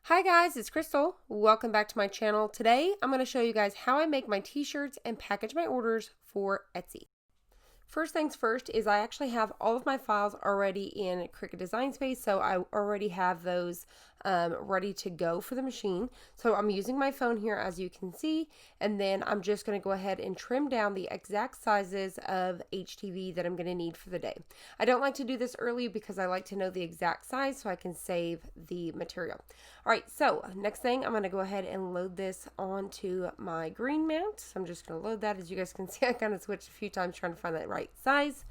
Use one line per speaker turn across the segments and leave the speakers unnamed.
Hi guys, it's Crystal. Welcome back to my channel. Today I'm going to show you guys how I make my t-shirts and package my orders for Etsy. First things first is I actually have all of my files already in Cricut Design Space, so I already have those ready to go for the machine. So I'm using my phone here as you can see, and then I'm just going to go ahead and trim down the exact sizes of HTV that I'm going to need for the day. I don't like to do this early because I like to know the exact size so I can save the material. Alright, so next thing I'm going to go ahead and load this onto my green mount. So I'm just going to load that. As you guys can see, I kind of switched a few times trying to find that right size.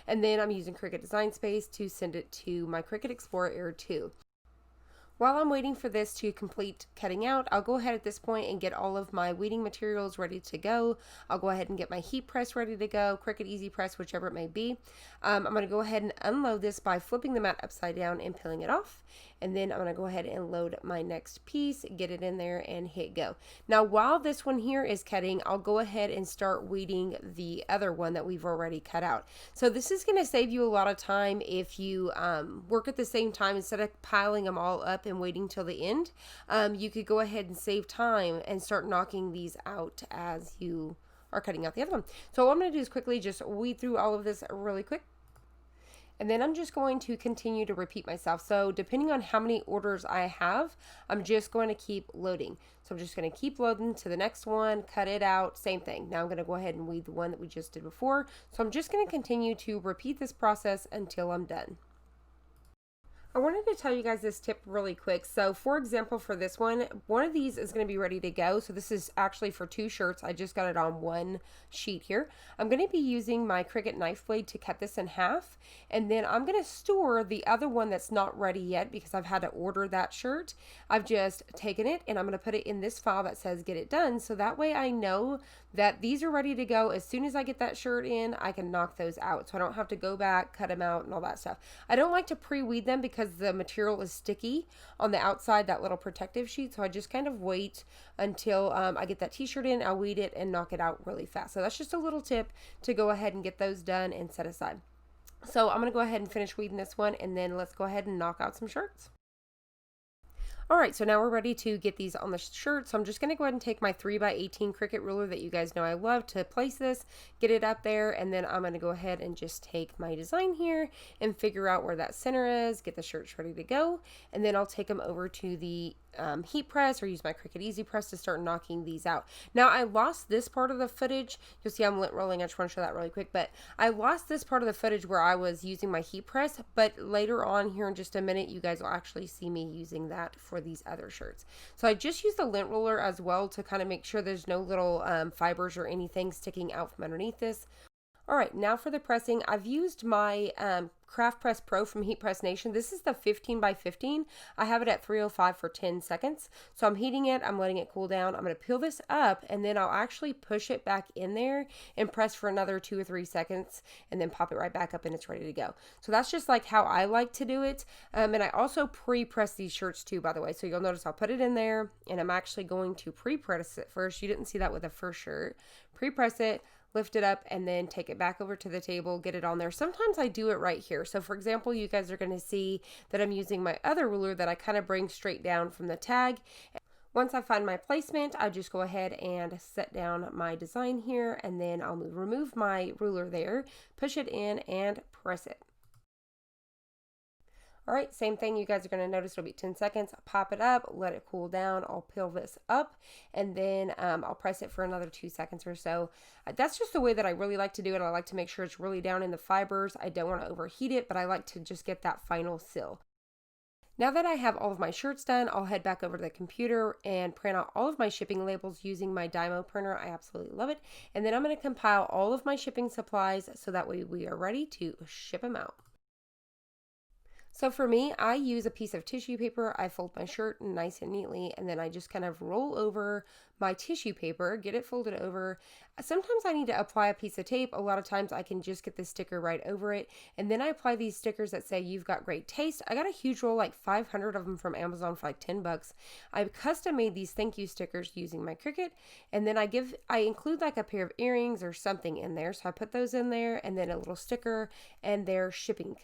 And then I'm using Cricut Design Space to send it to my Cricut Explorer Air 2. While I'm waiting for this to complete cutting out, I'll go ahead at this point and get all of my weeding materials ready to go. I'll go ahead and get my heat press ready to go, Cricut Easy Press, whichever it may be. I'm going to go ahead and unload this by flipping the mat upside down and peeling it off. And then I'm going to go ahead and load my next piece, get it in there, and hit go. Now, while this one here is cutting, I'll go ahead and start weeding the other one that we've already cut out. So this is going to save you a lot of time if you work at the same time instead of piling them all up and waiting till the end. You could go ahead and save time and start knocking these out as you are cutting out the other one. So what I'm going to do is quickly just weed through all of this really quick. And then I'm just going to continue to repeat myself. So depending on how many orders I have, I'm just going to keep loading. So I'm just going to keep loading to the next one, cut it out, same thing. Now I'm going to go ahead and weed the one that we just did before. So I'm just going to continue to repeat this process until I'm done. I wanted to tell you guys this tip really quick. So for example, for this one of these is going to be ready to go. So this is actually for 2 shirts. I just got it on one sheet here. I'm going to be using my Cricut knife blade to cut this in half. And then I'm going to store the other one that's not ready yet because I've had to order that shirt. I've just taken it and I'm going to put it in this file that says get it done. So that way I know that these are ready to go. As soon as I get that shirt in, I can knock those out. So I don't have to go back, cut them out and all that stuff. I don't like to pre-weed them because the material is sticky on the outside, that little protective sheet. So I just kind of wait until I get that t-shirt in, I'll weed it and knock it out really fast. So that's just a little tip to go ahead and get those done and set aside. So I'm going to go ahead and finish weeding this one and then let's go ahead and knock out some shirts. Alright, so now we're ready to get these on the shirt. So I'm just going to go ahead and take my 3x18 Cricut ruler that you guys know I love to place this, get it up there, and then I'm going to go ahead and just take my design here and figure out where that center is, get the shirts ready to go, and then I'll take them over to the heat press or use my Cricut Easy Press to start knocking these out. Now I lost this part of the footage. You'll see I'm lint rolling. I just want to show that really quick, but I lost this part of the footage where I was using my heat press, but later on here in just a minute you guys will actually see me using that for these other shirts. So I just use the lint roller as well to kind of make sure there's no little fibers or anything sticking out from underneath this. Alright, now for the pressing, I've used my Craft Press Pro from Heat Press Nation. This is the 15x15. I have it at 305 for 10 seconds. So I'm heating it, I'm letting it cool down. I'm going to peel this up and then I'll actually push it back in there and press for another 2 or 3 seconds and then pop it right back up and it's ready to go. So that's just like how I like to do it. And I also pre-press these shirts too, by the way. So you'll notice I'll put it in there and I'm actually going to pre-press it first. You didn't see that with the first shirt. Pre-press it, lift it up, and then take it back over to the table, get it on there. Sometimes I do it right here. So for example, you guys are going to see that I'm using my other ruler that I kind of bring straight down from the tag. Once I find my placement, I just go ahead and set down my design here, and then I'll remove my ruler there, push it in, and press it. Alright, same thing, you guys are going to notice it'll be 10 seconds. Pop it up, let it cool down. I'll peel this up and then I'll press it for another 2 seconds or so. That's just the way that I really like to do it. I like to make sure it's really down in the fibers. I don't want to overheat it, but I like to just get that final seal. Now that I have all of my shirts done, I'll head back over to the computer and print out all of my shipping labels using my Dymo printer. I absolutely love it. And then I'm going to compile all of my shipping supplies so that way we are ready to ship them out. So for me, I use a piece of tissue paper. I fold my shirt nice and neatly, and then I just kind of roll over my tissue paper, get it folded over. Sometimes I need to apply a piece of tape. A lot of times I can just get the sticker right over it, and then I apply these stickers that say you've got great taste. I got a huge roll, like 500 of them from Amazon for like 10 bucks. I custom made these thank you stickers using my Cricut, and then I include like a pair of earrings or something in there. So I put those in there, and then a little sticker and their shipping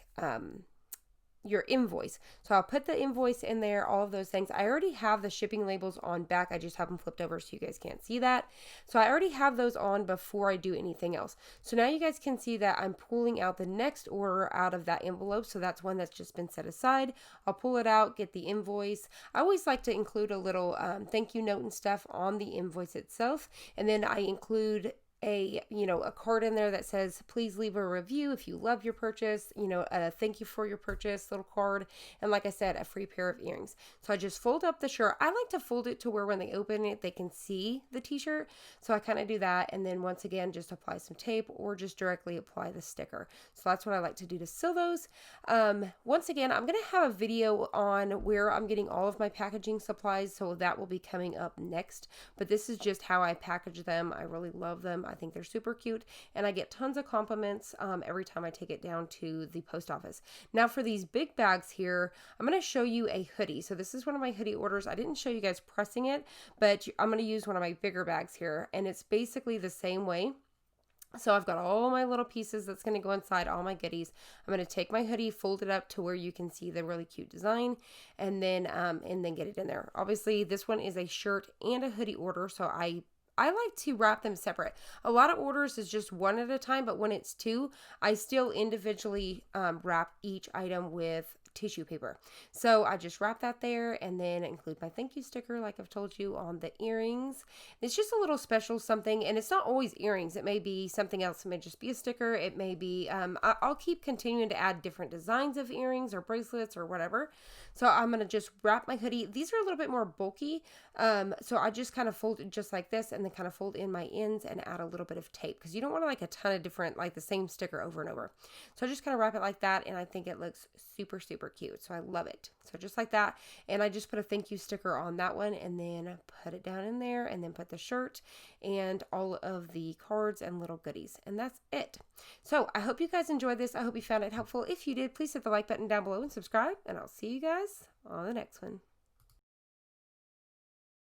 your invoice. So I'll put the invoice in there, all of those things. I already have the shipping labels on back. I just have them flipped over so you guys can't see that. So I already have those on before I do anything else. So now you guys can see that I'm pulling out the next order out of that envelope. So that's one that's just been set aside. I'll pull it out, get the invoice. I always like to include a little thank you note and stuff on the invoice itself. And then I include a card in there that says please leave a review if you love your purchase, a thank you for your purchase little card, and like I said, a free pair of earrings. So I just fold up the shirt. I like to fold it to where when they open it they can see the t-shirt, so I kind of do that, and then once again just apply some tape or just directly apply the sticker. So that's what I like to do to seal those. Once again, I'm gonna have a video on where I'm getting all of my packaging supplies, so that will be coming up next, but this is just how I package them. I really love them. I think they're super cute, and I get tons of compliments every time I take it down to the post office. Now for these big bags here, I'm going to show you a hoodie. So this is one of my hoodie orders. I didn't show you guys pressing it, but I'm going to use one of my bigger bags here, and it's basically the same way. So I've got all my little pieces that's going to go inside, all my goodies. I'm going to take my hoodie, fold it up to where you can see the really cute design, and then get it in there. Obviously, this one is a shirt and a hoodie order, so I like to wrap them separate. A lot of orders is just one at a time, but when it's two, I still individually wrap each item with tissue paper. So I just wrap that there and then include my thank you sticker like I've told you on the earrings. It's just a little special something, and it's not always earrings. It may be something else. It may just be a sticker. It may be, I'll keep continuing to add different designs of earrings or bracelets or whatever. So I'm going to just wrap my hoodie. These are a little bit more bulky. So I just kind of fold it just like this and then kind of fold in my ends and add a little bit of tape because you don't want like a ton of different, like the same sticker over and over. So I just kind of wrap it like that, and I think it looks super, super cute. So I love it. So just like that. And I just put a thank you sticker on that one and then put it down in there and then put the shirt and all of the cards and little goodies. And that's it. So I hope you guys enjoyed this. I hope you found it helpful. If you did, please hit the like button down below and subscribe, and I'll see you guys on the next one.